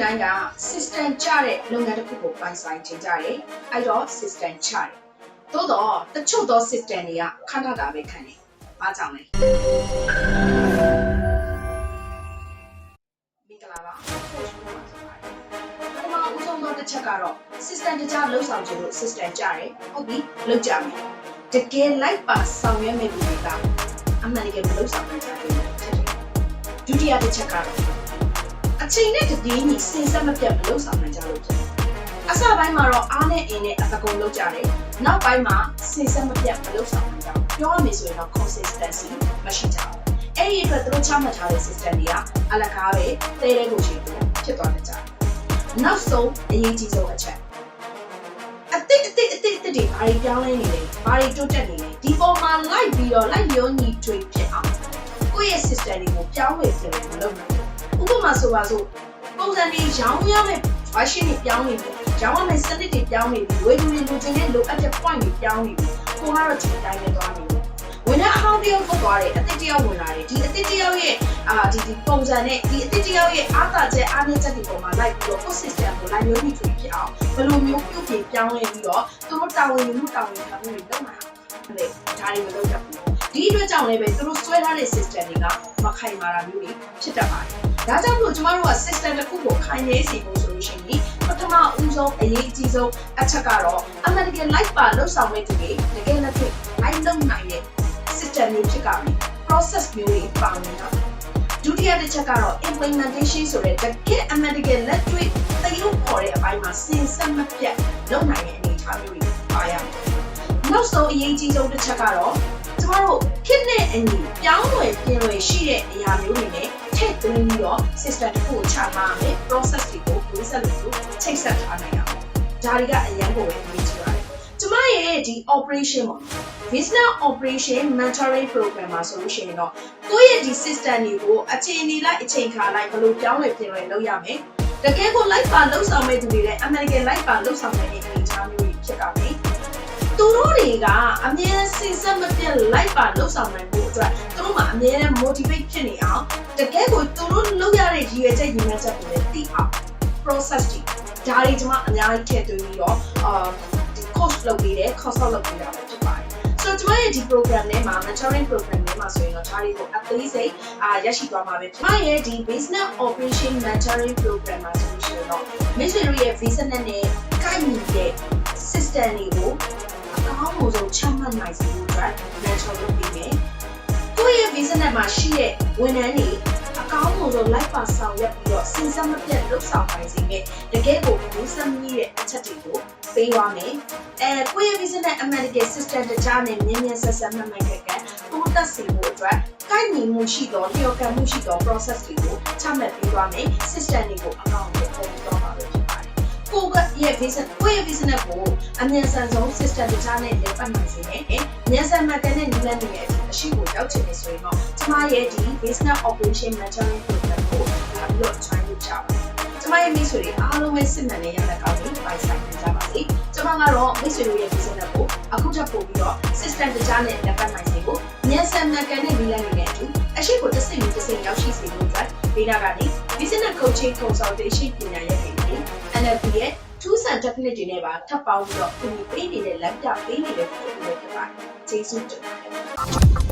တိုင်းက system ချတဲ့လုပ်ငန်းတစ်ခုကိုပိုင်ဆိုင်ခြင်းကြတယ်။အဲ့တော့ system ချတယ်။သို့တော့တချို့သော system တွေကခဏတာပဲခံတယ်။ဘာကြောင့်လဲ။မင်္ဂလာပါ။ပထမဦးဆုံးသောတစ်ချက်ကတော့ system တခြားလှုပ်ဆောင်ခြင်းလို့ system ချတယ်။ဟုတ်ပြီ။လှုပ်ကြမယ်။တကယ်လိုက်ပါဆောင်ရွက်မယ့်လူတွေကအမှန်တကယ်မလှုပ်ဆောင်နိုင်ကြဘူးဖြစ်တယ်။ဒုတိယတစ်ချက်ကတော့အချိန်နဲ့တပြေးညီစဉ်ဆက်မပြတ်မလုပ်ဆောင်နိုင်ကြလို့ဖြစ်တယ်။အစပိုင်းမှာတော့အားနဲ့အင်းနဲ့အတကုံလုပ်ကြတယ်။နောက်ပိုင်းမှာစဉ်ဆက်မပြတ်မလုပ်ဆောင်နိုင်ကြဘူး။ပြောရမယ်ဆိုရင်တော့ consistency မရှိကြဘူး။အဲ့ဒီအတွက်သူတို့ချမှတ်ထားတဲ့ system တွေကအလကားပဲတဲတဲကိုချိန်ပြီးဖြစ်သွားကြတယ်။နောက်ဆုံးအရေးကြီးဆုံးအချက်အတိတ်တွေဘာတွေပြောင်းလဲနေလဲဘာတွေတိုးတက်နေလဲဒီပေါ်မှာလိုက်ပြီးတော့လိုက်ရောညီထွေဖြစ်အောင်ကိုယ့်ရဲ့ system တွေကိုပြောင်းလဲပြင်မလုပ်နိုင်ဘူးဥပမာဆိုပါစို့ပုံစံတွေရောင်းရမယ့် version တွေပြောင်းနေပြီရောင်းရမယ့်စနစ်တွေပြောင်းနေပြီဝယ်သူတွေလိုချင်တဲ့လိုအပ်တဲ့ point တွေပြောင်းနေပြီကိုကတော့ဒီတိုင်းနဲ့သွားနေတယ်ဝင်တဲ့အဟောင်းတယောက်ထွက်သွားတယ်အသစ်တယောက်ဝင်လာတယ်ဒီအသစ်တယောက်ရဲ့ဒီပုံစံနဲ့ဒီအသစ်တယောက်ရဲ့အားသာချက်အားနည်းချက်တွေပေါ်မှာလိုက်ပြီးတော့ system ကိုလိုက်မျိုးပြီးထွေဖြစ်အောင်ဘယ်လိုမျိုးပြုပြင်ပြောင်းလဲပြီးတော့သူတို့တာဝန်ယူမှုတာဝန်ခံမှုတွေလုပ်နိုင်အောင်လေဒါတွေမလုပ်တတ်ဘူးဒီအတွက်ကြောင့်လည်းပဲသူတို့ဆွဲထားတဲ့ system တွေကမခိုင်မာတာမျိုးတွေဖြစ်တတ်ပါတယ်ဒါကြောင့်မို့ကျမတို့က system တစ်ခုကိုခိုင်နေစီဖို့ဆိုလို့ရှိရင်ပထမဦးဆုံးအရေးကြီးဆုံးအချက်ကတော့အမှန်တကယ် like ပါလှုပ်ဆောင်မဲ့သူတွေတကယ်လက်တွေ့ like လုပ်နိုင်တဲ့ system မျိုးဖြစ်ကြပြီ process မျိုးတွေပါနေတာဒုတိယတစ်ချက်ကတော့ implementation ဆိုတဲ့တကယ်အမှန်တကယ်လက်တွေ့သရုပ်ခေါ်တဲ့အပိုင်းမှာစဉ်ဆက်မပြတ်လုပ်နိုင်တဲ့အနေအထားမျိုးတွေပါရမယ်နောက်ဆုံးအရေးကြီးဆုံးတစ်ချက်ကတော့ကျမတို့ခေတ်နဲ့အညီပြောင်းလဲပြင်လွယ်ရှိတဲ့အရာမျိုးတွေနဲ့ထည့်သွင်းပြီးတော့ system တစ်ခုကိုချထားမယ် process တွေကိုဝိဆက်လို့ချိတ်ဆက်ထားနိုင်အောင်ဒါတွေကအရင်ကပဲအရေးကြီးပါတယ်ကျမရဲ့ဒီ operation ပေါ့ business operation mentoring program မှာဆိုလို့ရှိရင်တော့ကိုယ့်ရဲ့ဒီ system တွေကိုအချိန်နေလိုက်အချိန်ခါလိုက်ဘယ်လိုပြောင်းလဲပြင်လွယ်လုပ်ရမယ်တကယ်ကို like ပါလှုပ်ဆောင်မဲ့သူတွေလည်းအမှန်တကယ် like ပါလှုပ်ဆောင်တဲ့အနေအထားမျိုးတွေဖြစ်ကြမယ်သူတို့တွေကအမြဲစဉ်ဆက်မပြတ် like ပါလှုပ်ဆောင်နိုင်ဖို့အတွက်သူတို့မှာအမြဲတမ်း motivate ဖြစ်နေအောင်တကယ်ကိုသူတို့လုပ်ရတဲ့ရည်ရွယ်ချက်ကိုလည်းသိအောင် process တွေဒါတွေကျွန်မအများကြီးထည့်သွင်းပြီးတော့ဒီ course လုပ်ပေးတယ် consult လုပ်ပေးတာပဲဖြစ်ပါတယ်ဆိုတော့ကျွန်မရဲ့ဒီ program ထဲမှာ mentoring program ထဲမှာဆိုရင်တော့ဒါတွေကိုအသေးစိတ်ရရှိသွားမှာပဲကျွန်မရဲ့ဒီ business operation mentoring program မှာဆိုလို့ရှိရင်တော့ Mission ရဲ့ vision နဲ့ကိုက်ညီတဲ့ system တွေကိုအကောင်းဆုံးချမှတ်နိုင်စေဖို့အတွက် mentor လုပ်ပေးမယ်ကိုယ့်ရဲ့ vision မှာရှိတဲ့ဝန်ထမ်းတွေအကောင်းဆုံး like ပါဆောင်ရွက်ပြီးတော့စဉ်ဆက်မပြတ်လုပ်ဆောင်နိုင်စေမယ့်တကယ်ကိုဘူးစမိတဲ့အချက်တွေကိုပေးသွားမယ်ကိုယ့်ရဲ့ vision နဲ့အမှန်တကယ် system တခြားနဲ့မြင်းမြန်းဆက်ဆက်မှတ်မှန်ကတိုးတက်စေဖို့အတွက်ကိုက်ညီမှုရှိသောလျော်ကန်မှုရှိသော process တွေကိုချမှတ်ပေးသွားမယ် system တွေကိုအကောင်းဆုံးပုံသွားပါပဲဖြစ်ပါတယ်ကိုယ့်ရဲ့ vision ကိုအမြန်ဆန်ဆုံး system တခြားနဲ့လက်ပတ်နိုင်စေမယ်မြန်ဆန်မှတ်တဲ့နည်းလမ်းတွေနဲ့အရှိကိုရောက်ချင်နေဆိုရင်တော့ကျမရဲ့ဒီ business operation mentoring program ကိုလာပြီးတော့ join လုပ်ကြပါကျမရဲ့မိတ်ဆွေတွေအားလုံးပဲစစ်မှန်တဲ့ရလဒ်ကောင်းတွေပိုင်ဆိုင်နိုင်ကြပါစေကျမကတော့မိတ်ဆွေတို့ရဲ့ business ကိုအခုထပ်ပို့ပြီးတော့ system တခြားနဲ့လက်ပတ်နိုင်စေဖို့မြန်ဆန်မှတ်တဲ့နည်းလမ်းတွေနဲ့အတူအရှိကိုတစ်စိမ့်ရောက်ရှိစေဖို့အတွက်ဒေတာကနေ business coaching consultation ပညာရပ်တွေ NLP ရဲ့ထူးဆန်း technique တွေနဲ့ပါထပ်ပေါင်းပြီးတော့ပြင်ပေးနေတဲ့လမ်းပြပေးနေတဲ့ပုံစံတွေဖြစ်ပါတယ်ကျေးဇူးတင်ပါတယ်